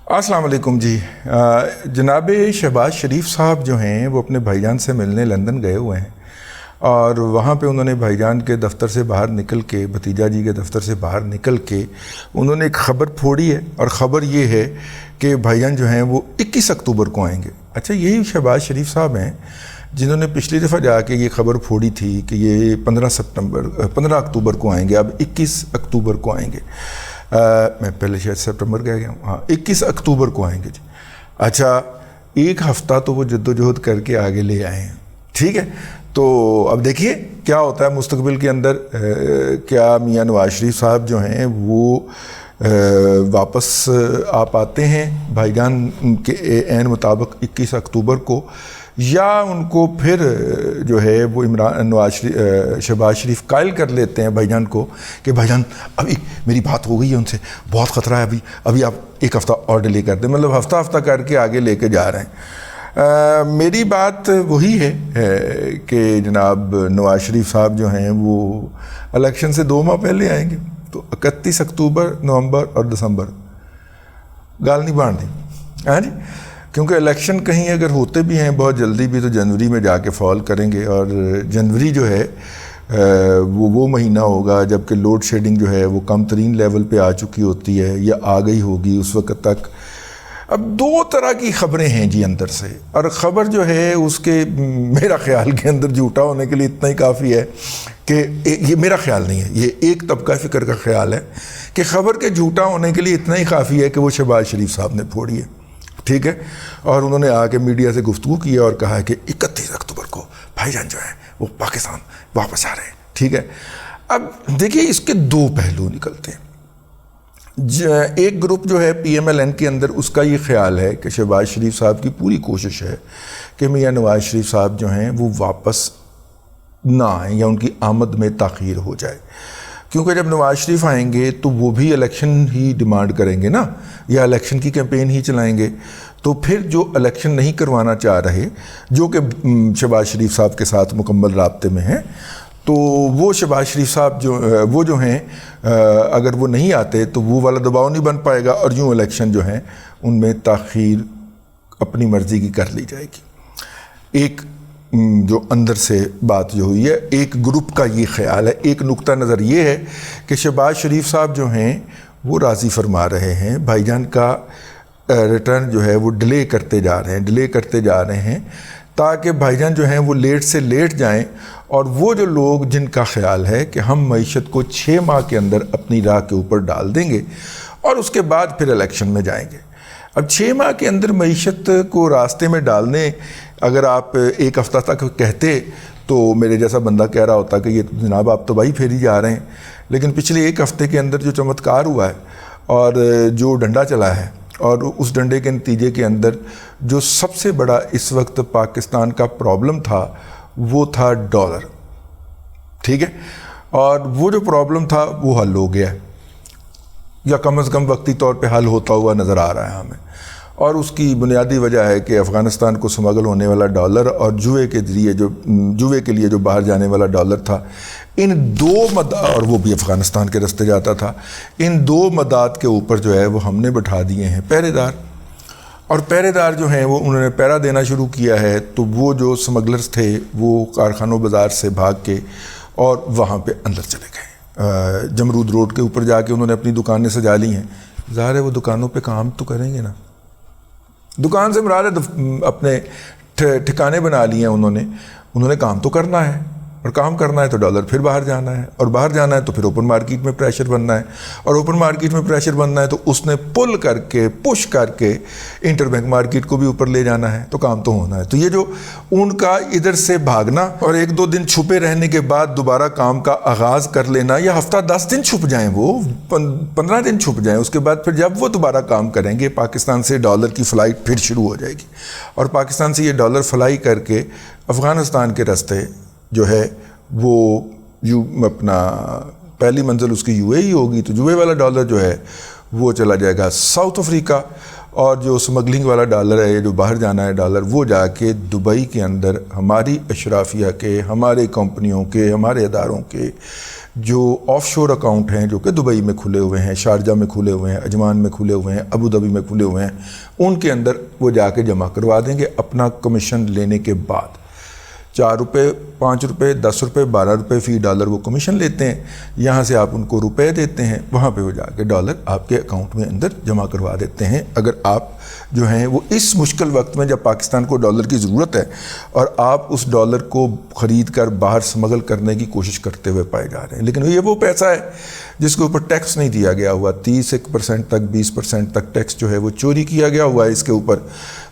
السلام علیکم جی۔ جناب شہباز شریف صاحب جو ہیں وہ اپنے بھائی جان سے ملنے لندن گئے ہوئے ہیں، اور وہاں پہ انہوں نے بھائی جان کے دفتر سے باہر نکل کے، بھتیجا جی کے دفتر سے باہر نکل کے انہوں نے ایک خبر پھوڑی ہے، اور خبر یہ ہے کہ بھائی جان جو ہیں وہ 21 اکتوبر کو آئیں گے۔ اچھا، یہی شہباز شریف صاحب ہیں جنہوں نے پچھلی دفعہ جا کے یہ خبر پھوڑی تھی کہ یہ 15 اکتوبر کو آئیں گے، اب 21 اکتوبر کو آئیں گے۔ میں پہلے شاید سپٹمبر گیا ہوں، ہاں 21 اکتوبر کو آئیں گے جی۔ اچھا، ایک ہفتہ تو وہ جد و جہد کر کے آگے لے آئے ہیں، ٹھیک ہے۔ تو اب دیکھیے کیا ہوتا ہے مستقبل کے اندر، کیا میاں نواز شریف صاحب جو ہیں وہ واپس آ پاتے ہیں بھائی جان کے عین مطابق 21 اکتوبر کو، یا ان کو پھر جو ہے وہ شہباز شریف قائل کر لیتے ہیں بھائی جان کو کہ بھائی جان ابھی میری بات ہو گئی ہے ان سے، بہت خطرہ ہے، ابھی آپ ایک ہفتہ اور ڈیلے کر دیں، مطلب ہفتہ ہفتہ کر کے آگے لے کے جا رہے ہیں۔ میری بات وہی ہے کہ جناب نواز شریف صاحب جو ہیں وہ الیکشن سے 2 ماہ پہلے آئیں گے، تو 31 اکتوبر، نومبر اور دسمبر گال نہیں باندھ دی، ہاں جی، کیونکہ الیکشن کہیں اگر ہوتے بھی ہیں بہت جلدی بھی تو جنوری میں جا کے فال کریں گے، اور جنوری جو ہے وہ مہینہ ہوگا جب کہ لوڈ شیڈنگ جو ہے وہ کم ترین لیول پہ آ چکی ہوتی ہے یا آ گئی ہوگی اس وقت تک۔ اب 2 طرح کی خبریں ہیں جی اندر سے، اور خبر جو ہے اس کے میرا خیال کے اندر جھوٹا ہونے کے لیے اتنا ہی کافی ہے کہ یہ میرا خیال نہیں ہے، یہ ایک طبقہ فکر کا خیال ہے کہ خبر کے جھوٹا ہونے کے لیے اتنا ہی کافی ہے کہ وہ شہباز شریف صاحب نے پھوڑی ہے، ٹھیک ہے، اور انہوں نے آ کے میڈیا سے گفتگو کی اور کہا ہے کہ 31 اکتوبر کو بھائی جان جو ہیں وہ پاکستان واپس آ رہے ہیں، ٹھیک ہے۔ اب دیکھیے اس کے 2 پہلو نکلتے ہیں۔ ایک گروپ جو ہے پی ایم ایل این کے اندر، اس کا یہ خیال ہے کہ شہباز شریف صاحب کی پوری کوشش ہے کہ میاں نواز شریف صاحب جو ہیں وہ واپس نہ آئیں یا ان کی آمد میں تاخیر ہو جائے، کیونکہ جب نواز شریف آئیں گے تو وہ بھی الیکشن ہی ڈیمانڈ کریں گے نا، یا الیکشن کی کیمپین ہی چلائیں گے، تو پھر جو الیکشن نہیں کروانا چاہ رہے، جو کہ شہباز شریف صاحب کے ساتھ مکمل رابطے میں ہیں، تو وہ شہباز شریف صاحب جو ہیں اگر وہ نہیں آتے تو وہ والا دباؤ نہیں بن پائے گا، اور یوں الیکشن جو ہیں ان میں تاخیر اپنی مرضی کی کر لی جائے گی۔ ایک جو اندر سے بات جو ہوئی ہے، ایک گروپ کا یہ خیال ہے، ایک نقطہ نظر یہ ہے کہ شہباز شریف صاحب جو ہیں وہ راضی فرما رہے ہیں، بھائی جان کا ریٹرن جو ہے وہ ڈیلے کرتے جا رہے ہیں تاکہ بھائی جان جو ہیں وہ لیٹ سے لیٹ جائیں، اور وہ جو لوگ جن کا خیال ہے کہ ہم معیشت کو 6 ماہ کے اندر اپنی راہ کے اوپر ڈال دیں گے اور اس کے بعد پھر الیکشن میں جائیں گے۔ اب 6 ماہ کے اندر معیشت کو راستے میں ڈالنے اگر آپ 1 ہفتہ تک کہتے تو میرے جیسا بندہ کہہ رہا ہوتا کہ یہ جناب آپ تباہی پھیری جا رہے ہیں، لیکن پچھلے 1 ہفتے کے اندر جو چمتکار ہوا ہے اور جو ڈنڈا چلا ہے، اور اس ڈنڈے کے نتیجے کے اندر جو سب سے بڑا اس وقت پاکستان کا پرابلم تھا وہ تھا ڈالر، ٹھیک ہے، اور وہ جو پرابلم تھا وہ حل ہو گیا ہے، یا کم از کم وقتی طور پہ حل ہوتا ہوا نظر آ رہا ہے ہمیں، اور اس کی بنیادی وجہ ہے کہ افغانستان کو سمگل ہونے والا ڈالر اور جوئے کے لیے جو باہر جانے والا ڈالر تھا، ان 2 اور وہ بھی افغانستان کے راستے جاتا تھا، ان 2 مداد کے اوپر جو ہے وہ ہم نے بٹھا دیے ہیں پہرے دار، اور پہرے دار جو ہیں وہ انہوں نے پہرا دینا شروع کیا ہے، تو وہ جو سمگلرز تھے وہ کارخانوں بازار سے بھاگ کے اور وہاں پہ اندر چلے گئے، جمرود روڈ کے اوپر جا کے انہوں نے اپنی دکانیں سجا لی ہیں، ظاہر ہے وہ دکانوں پہ کام تو کریں گے نا، دکان سے مراد اپنے ٹھکانے بنا لیے ہیں انہوں نے کام تو کرنا ہے، اور کام کرنا ہے تو ڈالر پھر باہر جانا ہے، اور باہر جانا ہے تو پھر اوپن مارکیٹ میں پریشر بننا ہے، اور اوپن مارکیٹ میں پریشر بننا ہے تو اس نے پل کر کے پش کر کے انٹر بینک مارکیٹ کو بھی اوپر لے جانا ہے، تو کام تو ہونا ہے۔ تو یہ جو ان کا ادھر سے بھاگنا اور 1-2 دن چھپے رہنے کے بعد دوبارہ کام کا آغاز کر لینا، یا ہفتہ 10 دن چھپ جائیں، وہ 15 دن چھپ جائیں، اس کے بعد پھر جب وہ دوبارہ کام کریں گے پاکستان سے ڈالر کی فلائٹ پھر شروع ہو جائے گی، اور پاکستان سے یہ ڈالر فلائی کر کے افغانستان کے راستے جو ہے وہ اپنا پہلی منزل اس کی یو اے ہی ہوگی، تو یو اے والا ڈالر جو ہے وہ چلا جائے گا ساؤتھ افریقہ، اور جو سمگلنگ والا ڈالر ہے، جو باہر جانا ہے ڈالر، وہ جا کے دبئی کے اندر ہماری اشرافیہ کے، ہمارے کمپنیوں کے، ہمارے اداروں کے جو آف شور اکاؤنٹ ہیں جو کہ دبئی میں کھلے ہوئے ہیں، شارجہ میں کھلے ہوئے ہیں، عجمان میں کھلے ہوئے ہیں، ابوظہبی میں کھلے ہوئے ہیں، ان کے اندر وہ جا کے جمع کروا دیں گے اپنا کمیشن لینے کے بعد۔ 4 روپے، 5 روپے، 10 روپے، 12 روپے فی ڈالر وہ کمیشن لیتے ہیں۔ یہاں سے آپ ان کو روپے دیتے ہیں، وہاں پہ وہ جا کے ڈالر آپ کے اکاؤنٹ میں اندر جمع کروا دیتے ہیں۔ اگر آپ جو ہیں وہ اس مشکل وقت میں جب پاکستان کو ڈالر کی ضرورت ہے اور آپ اس ڈالر کو خرید کر باہر سمگل کرنے کی کوشش کرتے ہوئے پائے جا رہے ہیں، لیکن یہ وہ پیسہ ہے جس کے اوپر ٹیکس نہیں دیا گیا ہوا، 30% تک 20% تک ٹیکس جو ہے وہ چوری کیا گیا ہوا ہے اس کے اوپر۔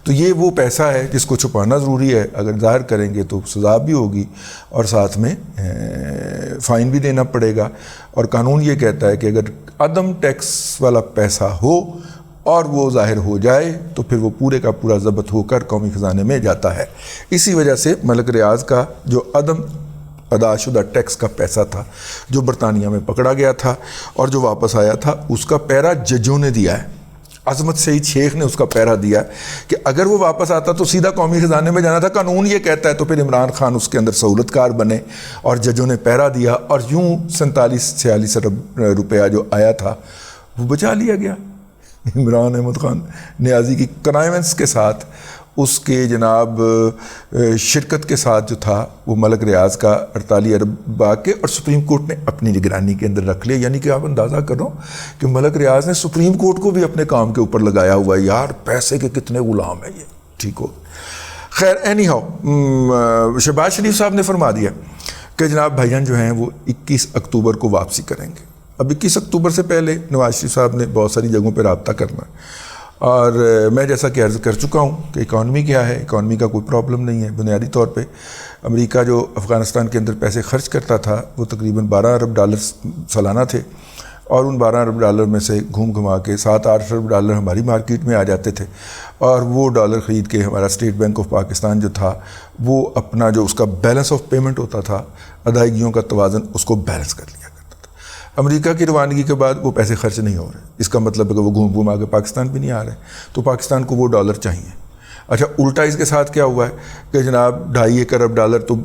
تو یہ وہ پیسہ ہے جس کو چھپانا ضروری ہے، اگر ظاہر کریں گے تو سزا بھی ہوگی اور ساتھ میں فائن بھی دینا پڑے گا۔ اور قانون یہ کہتا ہے کہ اگر عدم ٹیکس والا پیسہ ہو اور وہ ظاہر ہو جائے تو پھر وہ پورے کا پورا ضبط ہو کر قومی خزانے میں جاتا ہے۔ اسی وجہ سے ملک ریاض کا جو عدم ادا شدہ ٹیکس کا پیسہ تھا جو برطانیہ میں پکڑا گیا تھا اور جو واپس آیا تھا، اس کا پیرا ججوں نے دیا ہے۔ عظمت سعید شیخ نے اس کا پیرا دیا کہ اگر وہ واپس آتا تو سیدھا قومی خزانے میں جانا تھا، قانون یہ کہتا ہے، تو پھر عمران خان اس کے اندر سہولت کار بنے اور ججوں نے پیرا دیا اور یوں 47-46 ارب روپیہ جو آیا تھا وہ بچا لیا گیا۔ عمران احمد خان نیازی کی کنائیونس کے ساتھ، اس کے جناب شرکت کے ساتھ جو تھا وہ ملک ریاض کا 48 ارب باقی، اور سپریم کورٹ نے اپنی نگرانی کے اندر رکھ لیا۔ یعنی کہ آپ اندازہ کرو کہ ملک ریاض نے سپریم کورٹ کو بھی اپنے کام کے اوپر لگایا ہوا ہے۔ یار پیسے کے کتنے غلام ہیں یہ، ٹھیک ہو۔ خیر اینی ہاؤ، شہباز شریف صاحب نے فرما دیا کہ جناب بھائی جان جو ہیں وہ 21 اکتوبر کو واپسی کریں گے۔ اب 21 اکتوبر سے پہلے نواز شریف صاحب نے بہت ساری جگہوں پہ رابطہ کرنا ہے، اور میں جیسا کہ عرض کر چکا ہوں کہ اکانومی کیا ہے، اکانومی کا کوئی پرابلم نہیں ہے۔ بنیادی طور پہ امریکہ جو افغانستان کے اندر پیسے خرچ کرتا تھا وہ تقریباً 12 ارب ڈالر سالانہ تھے، اور ان 12 ارب ڈالر میں سے گھوم گھما کے 7-8 ارب ڈالر ہماری مارکیٹ میں آ جاتے تھے، اور وہ ڈالر خرید کے ہمارا اسٹیٹ بینک آف پاکستان جو تھا وہ اپنا جو اس کا بیلنس آف پیمنٹ ہوتا تھا، ادائیگیوں کا توازن، اس کو بیلنس کر لیا کرتا تھا۔ امریکہ کی روانگی کے بعد وہ پیسے خرچ نہیں ہو رہے، اس کا مطلب ہے کہ وہ گھوم گھما کے پاکستان بھی نہیں آ رہے، تو پاکستان کو وہ ڈالر چاہیے۔ اچھا الٹا اس کے ساتھ کیا ہوا ہے کہ جناب 2.5 ارب ڈالر تو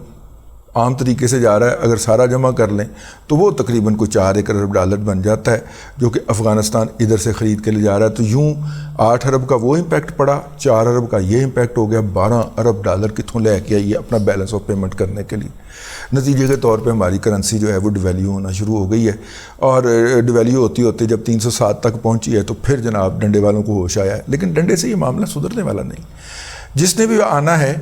عام طریقے سے جا رہا ہے، اگر سارا جمع کر لیں تو وہ تقریباً کوئی 4 ارب ڈالر بن جاتا ہے، جو کہ افغانستان ادھر سے خرید کے لے جا رہا ہے۔ تو یوں 8 ارب کا وہ امپیکٹ پڑا، 4 ارب کا یہ امپیکٹ ہو گیا، 12 ارب ڈالر کتوں لے کے آئیے اپنا بیلنس آف پیمنٹ کرنے کے لیے۔ نتیجے کے طور پہ ہماری کرنسی جو ہے وہ ڈیویلیو ہونا شروع ہو گئی ہے، اور ڈیویلیو ہوتی ہوتی جب 307 تک پہنچی ہے تو پھر جناب ڈنڈے والوں کو ہوش آیا ہے، لیکن ڈنڈے سے یہ معاملہ سدھرنے والا نہیں۔ جس نے بھی آنا ہے،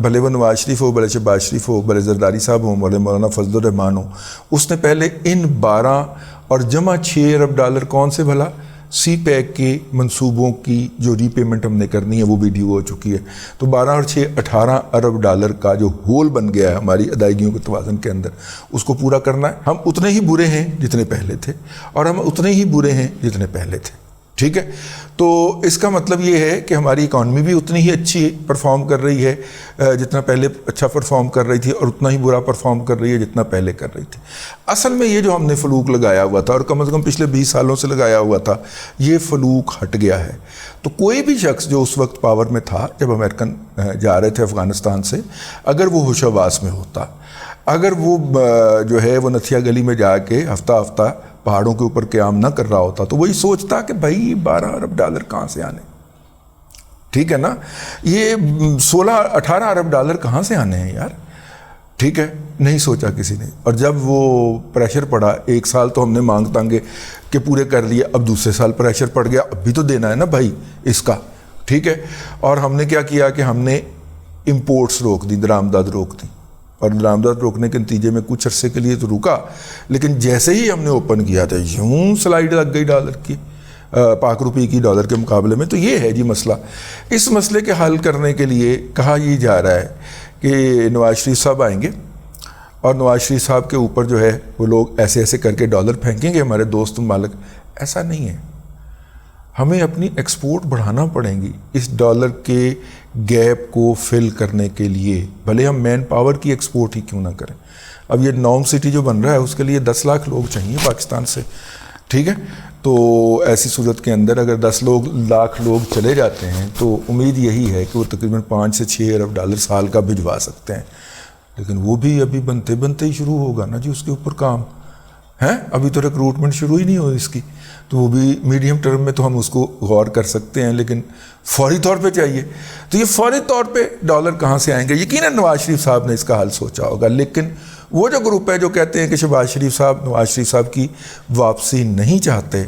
بھلے وہ نواز شریف ہو، بھلے شہباز شریف ہو، بھلے زرداری صاحب ہوں، بھلے مولانا فضل الرحمان ہو، اس نے پہلے ان 12 اور جمع 6 ارب ڈالر کون سے بھلا سی پیک کے منصوبوں کی جو ری پیمنٹ ہم نے کرنی ہے وہ بھی ڈیو ہو چکی ہے، تو 12 اور 6 18 ارب ڈالر کا جو ہول بن گیا ہے ہماری ادائیگیوں کے توازن کے اندر، اس کو پورا کرنا ہے۔ ہم اتنے ہی برے ہیں جتنے پہلے تھے، اور ہم اتنے ہی برے ہیں جتنے پہلے تھے، ٹھیک ہے۔ تو اس کا مطلب یہ ہے کہ ہماری اکانومی بھی اتنی ہی اچھی پرفارم کر رہی ہے جتنا پہلے اچھا پرفارم کر رہی تھی، اور اتنا ہی برا پرفارم کر رہی ہے جتنا پہلے کر رہی تھی۔ اصل میں یہ جو ہم نے فلوک لگایا ہوا تھا، اور کم از کم پچھلے 20 سالوں سے لگایا ہوا تھا، یہ فلوک ہٹ گیا ہے۔ تو کوئی بھی شخص جو اس وقت پاور میں تھا جب امریکن جا رہے تھے افغانستان سے، اگر وہ ہوش حواس میں ہوتا، اگر وہ جو ہے وہ نتھیا گلی میں جا کے ہفتہ ہفتہ پہاڑوں کے اوپر قیام نہ کر رہا ہوتا، تو وہی سوچتا کہ بھائی 12 ارب ڈالر کہاں سے آنے، ٹھیک ہے نا، یہ 16-18 ارب ڈالر کہاں سے آنے ہیں یار، ٹھیک ہے، نہیں سوچا کسی نے۔ اور جب وہ پریشر پڑا، 1 سال تو ہم نے مانگ تانگے کہ پورے کر لیے، اب دوسرے سال پریشر پڑ گیا، اب بھی تو دینا ہے نا بھائی اس کا، ٹھیک ہے۔ اور ہم نے کیا کیا کہ ہم نے امپورٹس روک دی، درآمدات روک دی، اور درآمدات روکنے کے نتیجے میں کچھ عرصے کے لیے تو رکا، لیکن جیسے ہی ہم نے اوپن کیا تھا یوں سلائیڈ لگ گئی ڈالر کی، پاک روپے کی ڈالر کے مقابلے میں۔ تو یہ ہے جی مسئلہ۔ اس مسئلے کے حل کرنے کے لیے کہا یہ جا رہا ہے کہ نواز شریف صاحب آئیں گے، اور نواز شریف صاحب کے اوپر جو ہے وہ لوگ ایسے ایسے کر کے ڈالر پھینکیں گے، ہمارے دوست ممالک۔ ایسا نہیں ہے، ہمیں اپنی ایکسپورٹ بڑھانا پڑیں گی اس ڈالر کے گیپ کو فل کرنے کے لیے، بھلے ہم مین پاور کی ایکسپورٹ ہی کیوں نہ کریں۔ اب یہ نوم سٹی جو بن رہا ہے اس کے لیے 10 لاکھ لوگ چاہیے پاکستان سے، ٹھیک ہے۔ تو ایسی صورت کے اندر اگر 10 لاکھ لوگ چلے جاتے ہیں تو امید یہی ہے کہ وہ تقریباً 5 سے 6 ارب ڈالر سال کا بھجوا سکتے ہیں، لیکن وہ بھی ابھی بنتے بنتے ہی شروع ہوگا نا جی اس کے اوپر کام ہیں، ابھی تو ریکروٹمنٹ شروع ہی نہیں ہوئی اس کی، تو وہ بھی میڈیم ٹرم میں تو ہم اس کو غور کر سکتے ہیں، لیکن فوری طور پہ چاہیے۔ تو یہ فوری طور پہ ڈالر کہاں سے آئیں گے؟ یقیناً نواز شریف صاحب نے اس کا حل سوچا ہوگا، لیکن وہ جو گروپ ہے جو کہتے ہیں کہ شہباز شریف صاحب نواز شریف صاحب کی واپسی نہیں چاہتے،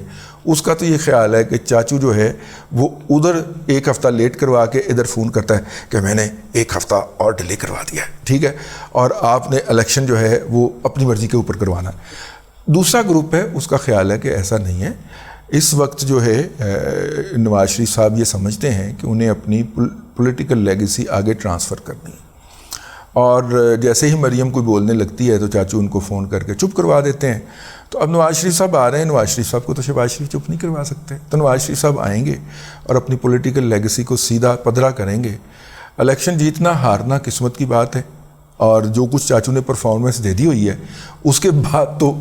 اس کا تو یہ خیال ہے کہ چاچو جو ہے وہ ادھر 1 ہفتہ لیٹ کروا کے ادھر فون کرتا ہے کہ میں نے 1 ہفتہ اور ڈیلے کروا دیا ہے، ٹھیک ہے، اور آپ نے الیکشن جو ہے وہ اپنی مرضی کے اوپر کروانا ہے۔ دوسرا گروپ ہے اس کا خیال ہے کہ ایسا نہیں ہے، اس وقت جو ہے نواز شریف صاحب یہ سمجھتے ہیں کہ انہیں اپنی پولیٹیکل لیگیسی آگے ٹرانسفر کرنی ہے، اور جیسے ہی مریم کوئی بولنے لگتی ہے تو چاچو ان کو فون کر کے چپ کروا دیتے ہیں۔ تو اب نواز شریف صاحب آ رہے ہیں، نواز شریف صاحب کو تو شہباز شریف چپ نہیں کروا سکتے، تو نواز شریف صاحب آئیں گے اور اپنی پولیٹیکل لیگیسی کو سیدھا پدرا کریں گے۔ الیکشن جیتنا ہارنا قسمت کی بات ہے، اور جو کچھ چاچو نے پرفارمنس دے دی ہوئی ہے اس کے بعد تو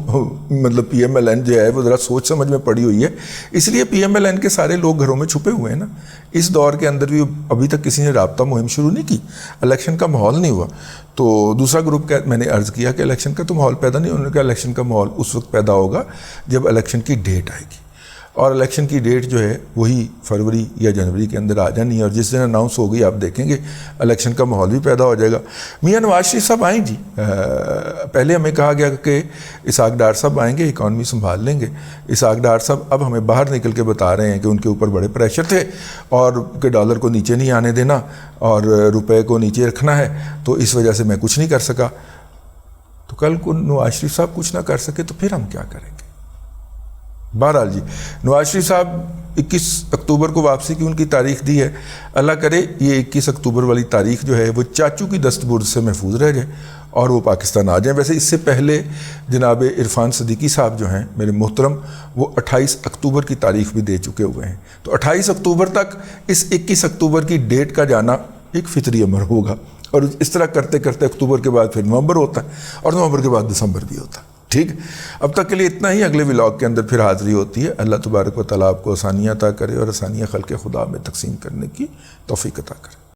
مطلب پی ایم ایل این جو ہے وہ ذرا سوچ سمجھ میں پڑی ہوئی ہے، اس لیے پی ایم ایل این کے سارے لوگ گھروں میں چھپے ہوئے ہیں نا۔ اس دور کے اندر بھی ابھی تک کسی نے رابطہ مہم شروع نہیں کی، الیکشن کا ماحول نہیں ہوا۔ تو دوسرا گروپ کا میں نے عرض کیا کہ الیکشن کا تو ماحول پیدا نہیں، انہوں نے کہا الیکشن کا ماحول اس وقت پیدا ہوگا جب الیکشن کی ڈیٹ آئے گی، اور الیکشن کی ڈیٹ جو ہے وہی فروری یا جنوری کے اندر آ جانی ہے، اور جس دن اناؤنس ہوگی آپ دیکھیں گے الیکشن کا ماحول بھی پیدا ہو جائے گا۔ میاں نواز شریف صاحب آئیں جی، پہلے ہمیں کہا گیا کہ اسحاق ڈار صاحب آئیں گے اکانومی سنبھال لیں گے، اسحاق ڈار صاحب اب ہمیں باہر نکل کے بتا رہے ہیں کہ ان کے اوپر بڑے پریشر تھے اور کہ ڈالر کو نیچے نہیں آنے دینا اور روپے کو نیچے رکھنا ہے، تو اس وجہ سے میں کچھ نہیں کر سکا۔ تو کل کو نواز شریف صاحب کچھ نہ کر سکے تو پھر ہم کیا کریں گے؟ بہرحال جی، نواز شریف صاحب 21 اکتوبر کو واپسی کی ان کی تاریخ دی ہے، اللہ کرے یہ 21 اکتوبر والی تاریخ جو ہے وہ چاچو کی دستبرد سے محفوظ رہ جائے اور وہ پاکستان آ جائیں۔ ویسے اس سے پہلے جناب عرفان صدیقی صاحب جو ہیں میرے محترم، وہ 28 اکتوبر کی تاریخ بھی دے چکے ہوئے ہیں، تو 28 اکتوبر تک اس 21 اکتوبر کی ڈیٹ کا جانا ایک فطری امر ہوگا، اور اس طرح کرتے کرتے اکتوبر کے بعد پھر نومبر ہوتا ہے، اور نومبر کے بعد دسمبر بھی ہوتا ہے۔ ٹھیک، اب تک کے لیے اتنا ہی، اگلے ولاگ کے اندر پھر حاضری ہوتی ہے۔ اللہ تبارک و تعالیٰ آپ کو آسانیاں عطا کرے اور آسانیاں خلق خدا میں تقسیم کرنے کی توفیق عطا کرے۔